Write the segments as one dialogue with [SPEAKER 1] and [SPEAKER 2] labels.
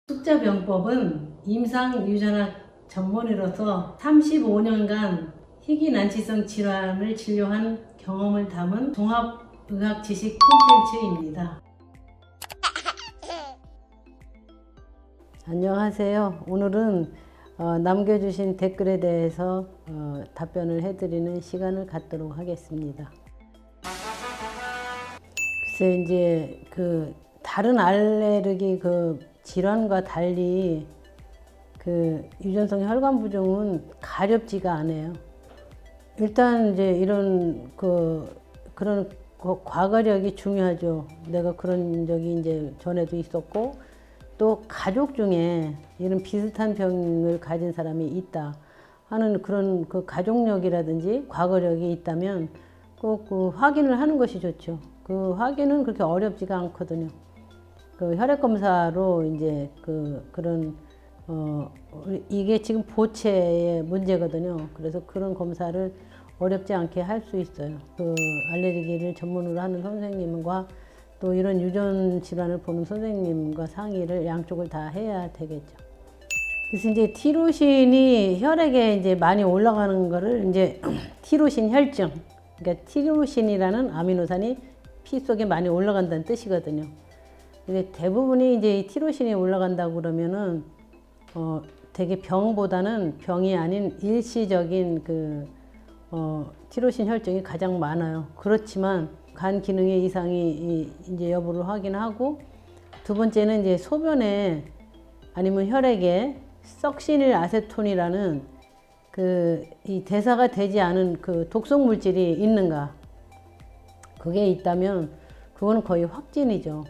[SPEAKER 1] 숫자병법은 임상유전학 전문의로서 35년간 희귀난치성 질환을 진료한 경험을 담은 종합의학 지식 콘텐츠입니다. 안녕하세요. 오늘은 남겨주신 댓글에 대해서 답변을 해드리는 시간을 갖도록 하겠습니다. 글쎄 이제 다른 알레르기 질환과 달리 유전성 혈관 부종은 가렵지가 않아요. 일단 이제 이런 그런 과거력이 중요하죠. 내가 그런 적이 이제 전에도 있었고, 또 가족 중에 이런 비슷한 병을 가진 사람이 있다 하는 그런 가족력이라든지 과거력이 있다면 꼭 확인을 하는 것이 좋죠. 확인은 그렇게 어렵지가 않거든요. 혈액 검사로 이제 이게 지금 보체의 문제거든요. 그래서 그런 검사를 어렵지 않게 할 수 있어요. 알레르기를 전문으로 하는 선생님과 또 이런 유전 질환을 보는 선생님과 상의를 양쪽을 다 해야 되겠죠. 그래서 이제 티로신이 혈액에 이제 많이 올라가는 거를 이제 티로신 혈증, 그러니까 티로신이라는 아미노산이 피 속에 많이 올라간다는 뜻이거든요. 근데 대부분이 이제 티로신이 올라간다고 그러면은 되게 병보다는 병이 아닌 일시적인 티로신 혈증이 가장 많아요. 그렇지만 간 기능의 이상이 이제 여부를 확인하고, 두 번째는 이제 소변에 아니면 혈액에 석시닐 아세톤이라는 이 대사가 되지 않은 독성 물질이 있는가. 그게 있다면 그거는 거의 확진이죠.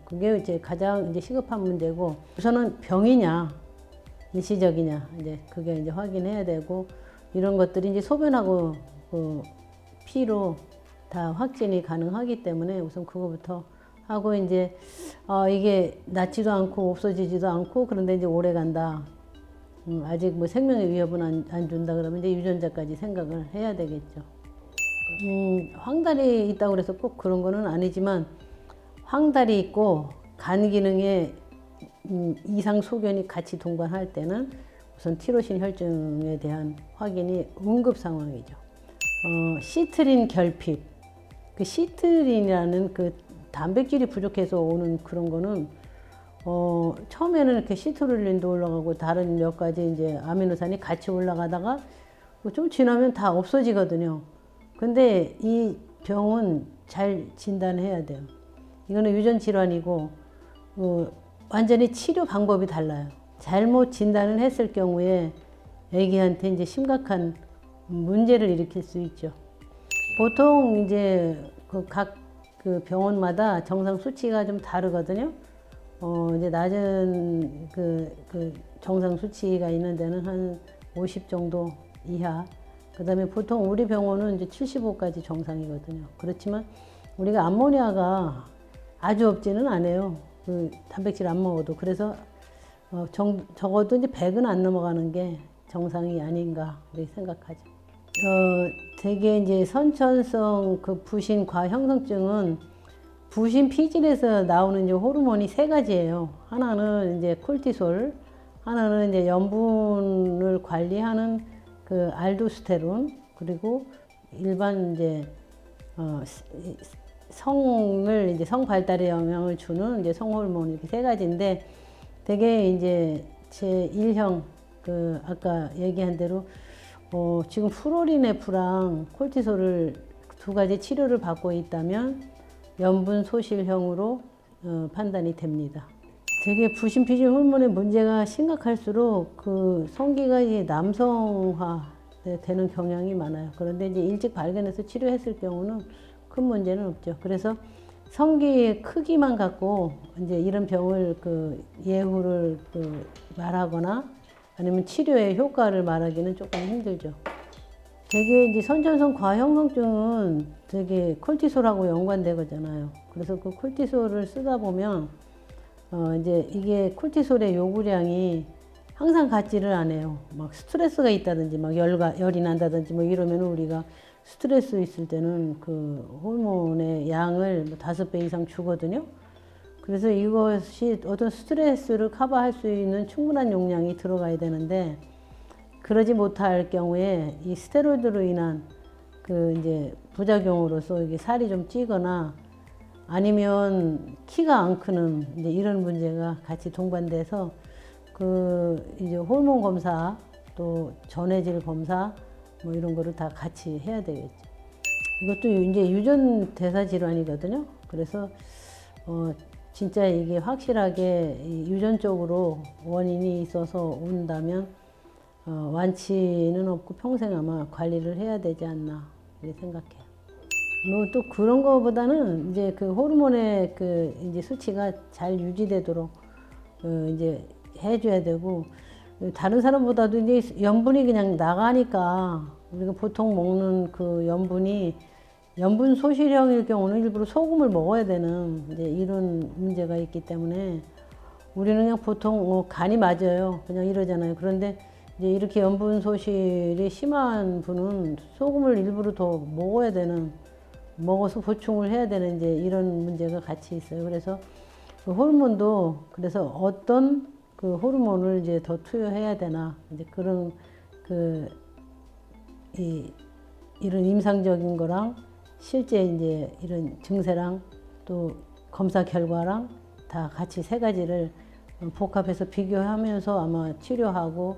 [SPEAKER 1] 그게 이제 가장 이제 시급한 문제고, 우선은 병이냐 일시적이냐 이제 그게 이제 확인해야 되고, 이런 것들이 이제 소변하고 피로 다 확진이 가능하기 때문에 우선 그거부터 하고, 이제 이게 낫지도 않고 없어지지도 않고 그런데 이제 오래 간다. 아직 뭐 생명의 위협은 안 준다 그러면 이제 유전자까지 생각을 해야 되겠죠. 황달이 있다고 해서 꼭 그런 거는 아니지만, 황달이 있고 간 기능에 이상 소견이 같이 동반할 때는 우선 티로신 혈증에 대한 확인이 응급 상황이죠. 시트린 결핍, 시트린이라는 단백질이 부족해서 오는 그런 거는 처음에는 이렇게 시트룰린도 올라가고 다른 몇 가지 이제 아미노산이 같이 올라가다가 좀 지나면 다 없어지거든요. 근데 이 병은 잘 진단해야 돼요. 이거는 유전 질환이고 완전히 치료 방법이 달라요. 잘못 진단을 했을 경우에 애기한테 이제 심각한 문제를 일으킬 수 있죠. 보통 이제 각 병원마다 정상 수치가 좀 다르거든요. 이제 낮은 정상 수치가 있는 데는 한 50 정도 이하. 그다음에 보통 우리 병원은 이제 75까지 정상이거든요. 그렇지만 우리가 암모니아가 아주 없지는 않아요. 단백질 안 먹어도. 그래서 적어도 이제 100은 안 넘어가는 게 정상이 아닌가 이렇게 생각하죠. 되게 이제 선천성 부신 과형성증은 부신 피질에서 나오는 이제 호르몬이 세 가지예요. 하나는 이제 콜티솔, 하나는 이제 염분을 관리하는 알도스테론, 그리고 일반 이제 성 발달에 영향을 주는 이제 성호르몬, 이렇게 세 가지인데, 되게 이제 제1형 아까 얘기한 대로 지금 프로리네프랑 콜티솔을 두 가지 치료를 받고 있다면 염분 소실형으로 판단이 됩니다. 되게 부신 피질 호르몬의 문제가 심각할수록 성기가 이제 남성화 되는 경향이 많아요. 그런데 이제 일찍 발견해서 치료했을 경우는 큰 문제는 없죠. 그래서 성기의 크기만 갖고 이제 이런 병을 예후를 말하거나 아니면 치료의 효과를 말하기는 조금 힘들죠. 되게 이제 선천성 과형성증은 되게 콜티솔하고 연관되거든요. 그래서 콜티솔을 쓰다 보면 이제 이게 콜티솔의 요구량이 항상 같지를 않아요. 막 스트레스가 있다든지 막 열이 난다든지 뭐 이러면 우리가 스트레스 있을 때는 호르몬의 양을 5배 이상 주거든요. 그래서 이것이 어떤 스트레스를 커버할 수 있는 충분한 용량이 들어가야 되는데, 그러지 못할 경우에 이 스테로이드로 인한 그 이제 부작용으로서 이게 살이 좀 찌거나 아니면 키가 안 크는 이제 이런 문제가 같이 동반돼서 그 이제 호르몬 검사 또 전해질 검사 뭐 이런 거를 다 같이 해야 되겠죠. 이것도 이제 유전 대사 질환이거든요. 그래서 진짜 이게 확실하게 유전적으로 원인이 있어서 온다면 완치는 없고 평생 아마 관리를 해야 되지 않나 이렇게 생각해요. 뭐 또 그런 거보다는 이제 그 호르몬의 그 이제 수치가 잘 유지되도록 이제 해줘야 되고, 다른 사람보다도 이제 염분이 그냥 나가니까 우리가 보통 먹는 그 염분이 염분 소실형일 경우는 일부러 소금을 먹어야 되는 이제 이런 문제가 있기 때문에 우리는 그냥 보통 간이 맞아요. 그냥 이러잖아요. 그런데 이제 이렇게 염분 소실이 심한 분은 소금을 일부러 더 먹어야 되는, 먹어서 보충을 해야 되는 이제 이런 문제가 같이 있어요. 그래서 그 호르몬도 그래서 어떤 그 호르몬을 이제 더 투여해야 되나 이제 그런 이런 임상적인 거랑 실제 이제 이런 증세랑 또 검사 결과랑 다 같이 세 가지를 복합해서 비교하면서 아마 치료하고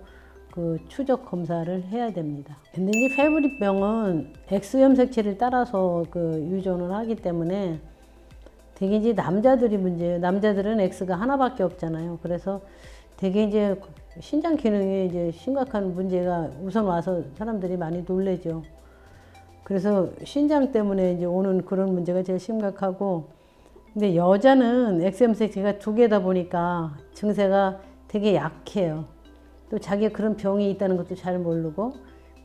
[SPEAKER 1] 그 추적 검사를 해야 됩니다. 근데 이제 패브리병은 X염색체를 따라서 그 유전을 하기 때문에 되게 이제 남자들이 문제예요. 남자들은 X가 하나밖에 없잖아요. 그래서 되게 이제 신장 기능에 이제 심각한 문제가 우선 와서 사람들이 많이 놀래죠. 그래서 신장 때문에 이제 오는 그런 문제가 제일 심각하고, 근데 여자는 X염색체가 두 개다 보니까 증세가 되게 약해요. 또 자기가 그런 병이 있다는 것도 잘 모르고,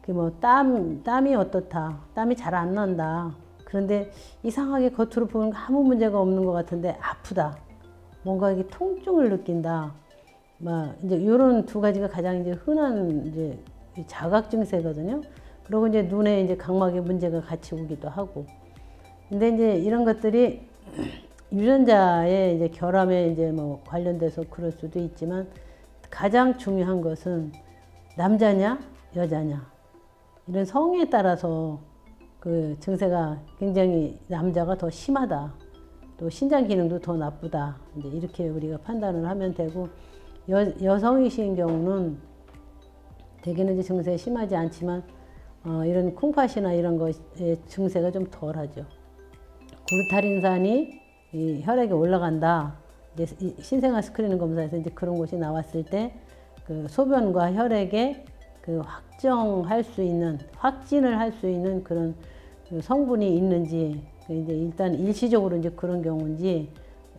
[SPEAKER 1] 그 뭐 땀이 어떻다, 땀이 잘 안 난다. 그런데 이상하게 겉으로 보면 아무 문제가 없는 것 같은데 아프다, 뭔가 이게 통증을 느낀다. 막 이제 이런 두 가지가 가장 이제 흔한 이제 자각 증세거든요. 그리고 이제 눈에 이제 각막에 문제가 같이 오기도 하고. 근데 이제 이런 것들이 유전자의 이제 결함에 이제 뭐 관련돼서 그럴 수도 있지만, 가장 중요한 것은 남자냐 여자냐 이런 성에 따라서 그 증세가 굉장히 남자가 더 심하다, 또 신장 기능도 더 나쁘다, 이제 이렇게 우리가 판단을 하면 되고, 여성이신 경우는 대개는 이제 증세 심하지 않지만 이런 콩팥이나 이런 것의 증세가 좀 덜하죠. 글루타린산이 이 혈액에 올라간다. 이제 신생아 스크리닝 검사에서 이제 그런 것이 나왔을 때 그 소변과 혈액에 그 확진을 할 수 있는 그런 성분이 있는지 이제 일단 일시적으로 이제 그런 경우인지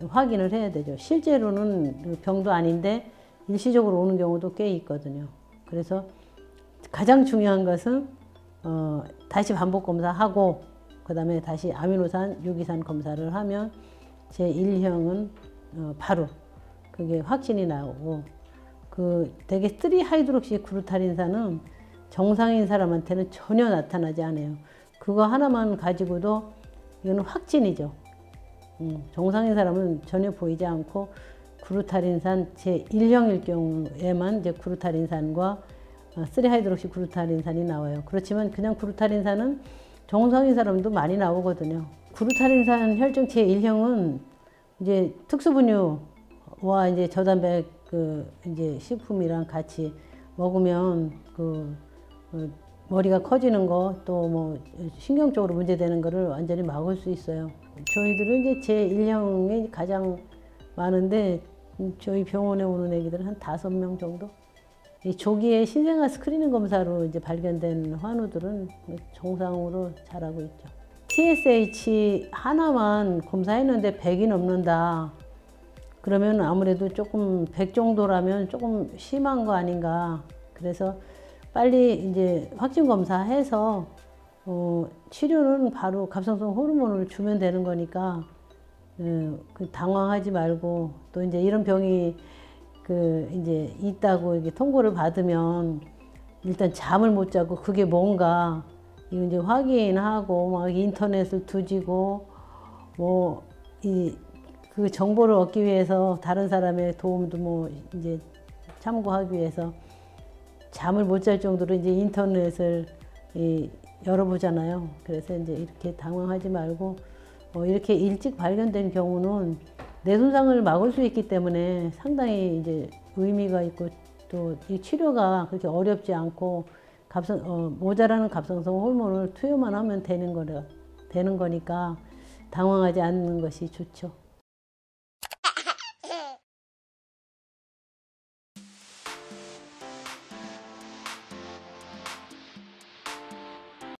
[SPEAKER 1] 확인을 해야 되죠. 실제로는 병도 아닌데 일시적으로 오는 경우도 꽤 있거든요. 그래서 가장 중요한 것은 다시 반복 검사하고 그 다음에 다시 아미노산, 유기산 검사를 하면 제1형은 바로 그게 확진이 나오고, 그 되게 3하이드록시 글루타린산은 정상인 사람한테는 전혀 나타나지 않아요. 그거 하나만 가지고도 이거는 확진이죠. 정상인 사람은 전혀 보이지 않고 글루타린산 제1형일 경우에만 이제 글루타린산과 3하이드록시 글루타린산이 나와요. 그렇지만 그냥 글루타린산은 정상인 사람도 많이 나오거든요. 글루타린산 혈증 제1형은 이제 특수분유와 이제 저단백 이제 식품이랑 같이 먹으면 머리가 커지는 거, 또 뭐 신경적으로 문제되는 거를 완전히 막을 수 있어요. 저희들은 이제 제1형이 가장 많은데 저희 병원에 오는 애기들은 한 5명 정도? 이 조기에 신생아 스크리닝 검사로 이제 발견된 환우들은 정상으로 자라고 있죠. TSH 하나만 검사했는데 100이 넘는다. 그러면 아무래도 조금 100 정도라면 조금 심한 거 아닌가. 그래서 빨리 이제 확진 검사해서 치료는 바로 갑상선 호르몬을 주면 되는 거니까 당황하지 말고, 또 이제 이런 병이 이제 있다고 이렇게 통보를 받으면 일단 잠을 못 자고 그게 뭔가 이거 이제 확인하고 막 인터넷을 뒤지고 뭐 그 정보를 얻기 위해서 다른 사람의 도움도 뭐 이제 참고하기 위해서 잠을 못 잘 정도로 이제 인터넷을 열어보잖아요. 그래서 이제 이렇게 당황하지 말고 이렇게 일찍 발견된 경우는 뇌손상을 막을 수 있기 때문에 상당히 이제 의미가 있고 또 이 치료가 그렇게 어렵지 않고 모자라는 갑상선 호르몬을 투여만 하면 되는 거니까 당황하지 않는 것이 좋죠.